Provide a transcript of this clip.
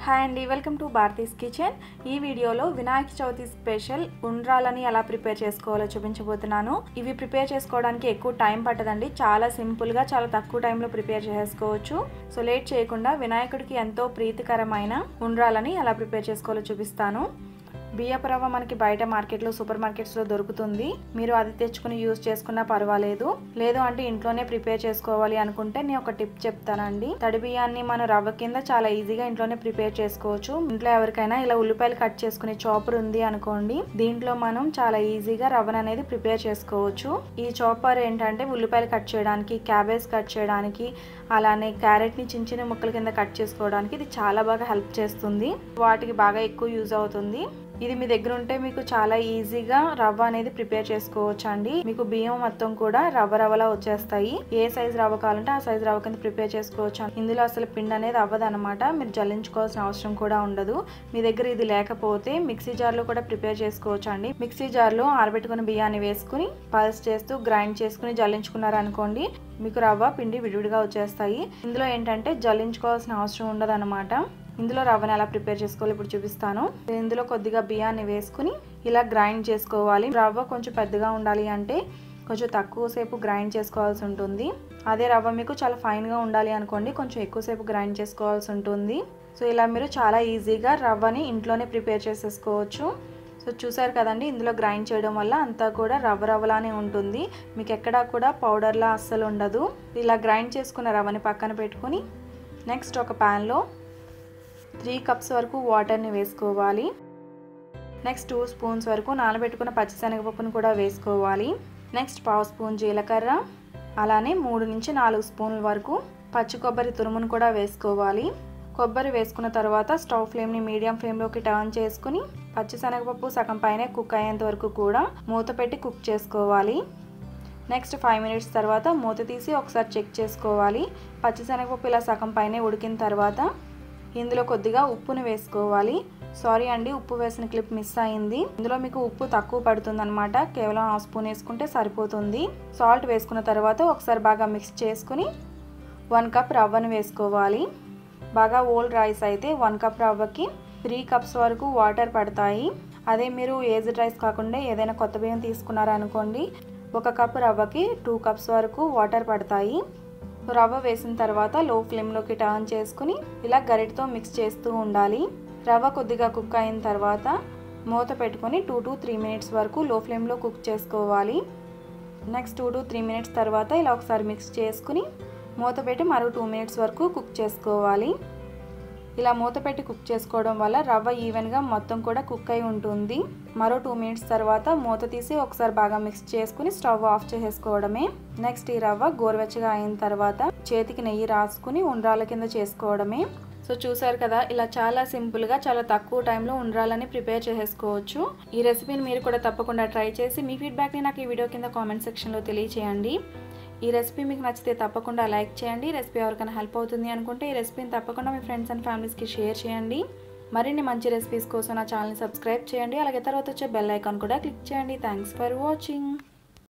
Hi అండి, welcome to Bharati's kitchen. ఈ వీడియోలో వినాయక చవితి స్పెషల్ ఉండ్రాలని ఎలా ప్రిపేర్ చేసుకోవాలో చూపించబోతున్నాను. ఇవి ప్రిపేర్ చేసుకోవడానికి ఎక్కువ టైం పట్టదండి. చాలా సింపుల్గా చాలా తక్కువ టైంలో ప్రిపేర్ చేసుకోవచ్చు. సో లేట్ చేయకుండా వినాయకుడికి ఎంతో ప్రీతికరమైన ఉండ్రాలని ఎలా ప్రిపేర్ చేసుకోవాలో చూపిస్తాను. బియ్యపు రవ్వ మనకి బయట మార్కెట్లో సూపర్ మార్కెట్స్లో దొరుకుతుంది. మీరు అది తెచ్చుకుని యూజ్ చేసుకున్నా పర్వాలేదు. లేదు అంటే ఇంట్లోనే ప్రిపేర్ చేసుకోవాలి అనుకుంటే నేను ఒక టిప్ చెప్తానండి. తడి బియ్యాన్ని మనం రవ్వ కింద చాలా ఈజీగా ఇంట్లోనే ప్రిపేర్ చేసుకోవచ్చు. ఇంట్లో ఎవరికైనా ఇలా ఉల్లిపాయలు కట్ చేసుకునే చాపర్ ఉంది అనుకోండి, దీంట్లో మనం చాలా ఈజీగా రవ్వను అనేది ప్రిపేర్ చేసుకోవచ్చు. ఈ చాపర్ ఏంటంటే ఉల్లిపాయలు కట్ చేయడానికి, క్యాబేజ్ కట్ చేయడానికి, అలానే క్యారెట్ ని చిన్న చిన్న ముక్కల కింద కట్ చేసుకోవడానికి ఇది చాలా బాగా హెల్ప్ చేస్తుంది. వాటికి బాగా ఎక్కువ యూజ్ అవుతుంది. ఇది మీ దగ్గర ఉంటే మీకు చాలా ఈజీగా రవ్వ అనేది ప్రిపేర్ చేసుకోవచ్చు అండి. మీకు బియ్యం మొత్తం కూడా రవ్వలా వచ్చేస్తాయి. ఏ సైజ్ రవ్వ కావాలంటే ఆ సైజ్ రవ్వ కింద ప్రిపేర్ చేసుకోవచ్చు. ఇందులో అసలు పిండి అనేది అవ్వదు అనమాట. మీరు జల్లించుకోవాల్సిన అవసరం కూడా ఉండదు. మీ దగ్గర ఇది లేకపోతే మిక్సీ జార్ లో కూడా ప్రిపేర్ చేసుకోవచ్చు అండి. మిక్సీ జార్ లో ఆరబెట్టుకున్న బియ్యాన్ని వేసుకుని పల్స్ చేస్తూ గ్రైండ్ చేసుకుని జల్లించుకున్నారు అనుకోండి, మీకు రవ్వ పిండి విడివిడిగా వచ్చేస్తాయి. ఇందులో ఏంటంటే జల్లించుకోవాల్సిన అవసరం ఉండదు అనమాట. ఇందులో రవ్వని ఎలా ప్రిపేర్ చేసుకోవాలి ఇప్పుడు చూపిస్తాను. ఇందులో కొద్దిగా బియ్యాన్ని వేసుకుని ఇలా గ్రైండ్ చేసుకోవాలి. రవ్వ కొంచెం పెద్దగా ఉండాలి అంటే కొంచెం తక్కువ సేపు గ్రైండ్ చేసుకోవాల్సి ఉంటుంది. అదే రవ్వ మీకు చాలా ఫైన్గా ఉండాలి అనుకోండి, కొంచెం ఎక్కువసేపు గ్రైండ్ చేసుకోవాల్సి ఉంటుంది. సో ఇలా మీరు చాలా ఈజీగా రవ్వని ఇంట్లోనే ప్రిపేర్ చేసేసుకోవచ్చు. సో చూసారు కదండి, ఇందులో గ్రైండ్ చేయడం వల్ల అంతా కూడా రవ్వలానే ఉంటుంది. మీకు ఎక్కడా కూడా పౌడర్లా అస్సలు ఉండదు. ఇలా గ్రైండ్ చేసుకున్న రవ్వని పక్కన పెట్టుకుని నెక్స్ట్ ఒక ప్యాన్లో 3 కప్స్ వరకు వాటర్ని వేసుకోవాలి. నెక్స్ట్ 2 స్పూన్స్ వరకు నానబెట్టుకున్న పచ్చిశనగపప్పును కూడా వేసుకోవాలి. నెక్స్ట్ 1/2 స్పూన్ జీలకర్ర, అలానే 3 నుంచి 4 స్పూన్ల వరకు పచ్చి కొబ్బరి తురుమును కూడా వేసుకోవాలి. కొబ్బరి వేసుకున్న తర్వాత స్టవ్ ఫ్లేమ్ని మీడియం ఫ్లేమ్లోకి టర్న్ చేసుకుని పచ్చిశనగపప్పు సగం పైనే కుక్ అయ్యేంత వరకు కూడా మూత పెట్టి కుక్ చేసుకోవాలి. నెక్స్ట్ 5 మినిట్స్ తర్వాత మూత తీసి ఒకసారి చెక్ చేసుకోవాలి. పచ్చిశనగపప్పు ఇలా సగం పైనే ఉడికిన తర్వాత ఇందులో కొద్దిగా ఉప్పును వేసుకోవాలి. సారీ అండి, ఉప్పు వేసిన క్లిప్ మిస్ అయింది. ఇందులో మీకు ఉప్పు తక్కువ పడుతుంది అనమాట. కేవలం 1/2 స్పూన్ వేసుకుంటే సరిపోతుంది. సాల్ట్ వేసుకున్న తర్వాత ఒకసారి బాగా మిక్స్ చేసుకుని 1 కప్ రవ్వను వేసుకోవాలి. బాగా ఓల్డ్ రైస్ అయితే 1 కప్ రవ్వకి 3 కప్స్ వరకు వాటర్ పడతాయి. అదే మీరు ఏజ్డ్ రైస్ కాకుండా ఏదైనా కొత్త బియ్యం తీసుకున్నారనుకోండి, 1 కప్ రవ్వకి 2 కప్స్ వరకు వాటర్ పడతాయి. రవ్వ వేసిన తర్వాత లో ఫ్లేమ్లోకి టర్న్ చేసుకుని ఇలా గరిటతో మిక్స్ చేస్తూ ఉండాలి. రవ్వ కొద్దిగా కుక్ అయిన తర్వాత మూత పెట్టుకొని 2 to 3 మినిట్స్ వరకు లో ఫ్లేమ్లో కుక్ చేసుకోవాలి. నెక్స్ట్ 2 to 3 మినిట్స్ తర్వాత ఇలా ఒకసారి మిక్స్ చేసుకుని మూత పెట్టి మరో 2 మినిట్స్ వరకు కుక్ చేసుకోవాలి. ఇలా మూత పెట్టి కుక్ చేసుకోవడం వల్ల రవ్వ ఈవెన్గా మొత్తం కూడా కుక్ అయి ఉంటుంది. మరో 2 మినిట్స్ తర్వాత మూత తీసి ఒకసారి బాగా మిక్స్ చేసుకుని స్టవ్ ఆఫ్ చేసేసుకోవడమే. నెక్స్ట్ ఈ రవ్వ గోరువెచ్చగా అయిన తర్వాత చేతికి నెయ్యి రాసుకుని ఉండ్రాల కింద చేసుకోవడమే. సో చూసారు కదా, ఇలా చాలా సింపుల్గా చాలా తక్కువ టైంలో ఉండ్రాలని ప్రిపేర్ చేసేసుకోవచ్చు. ఈ రెసిపీని మీరు కూడా తప్పకుండా ట్రై చేసి మీ ఫీడ్బ్యాక్ని నాకు ఈ వీడియో కింద కామెంట్ సెక్షన్లో తెలియచేయండి. ఈ రెసిపీ మీకు నచ్చితే తప్పకుండా లైక్ చేయండి. రెసిపీ ఎవరికైనా హెల్ప్ అవుతుంది అనుకుంటే ఈ రెసిపీని తప్పకుండా మీ ఫ్రెండ్స్ అండ్ ఫ్యామిలీస్కి షేర్ చేయండి. మరిన్ని మంచి రెసిపీస్ కోసం నా ఛానల్ని సబ్స్క్రైబ్ చేయండి. అలాగే తర్వాత వచ్చే బెల్ ఐకాన్ కూడా క్లిక్ చేయండి. Thanks for watching.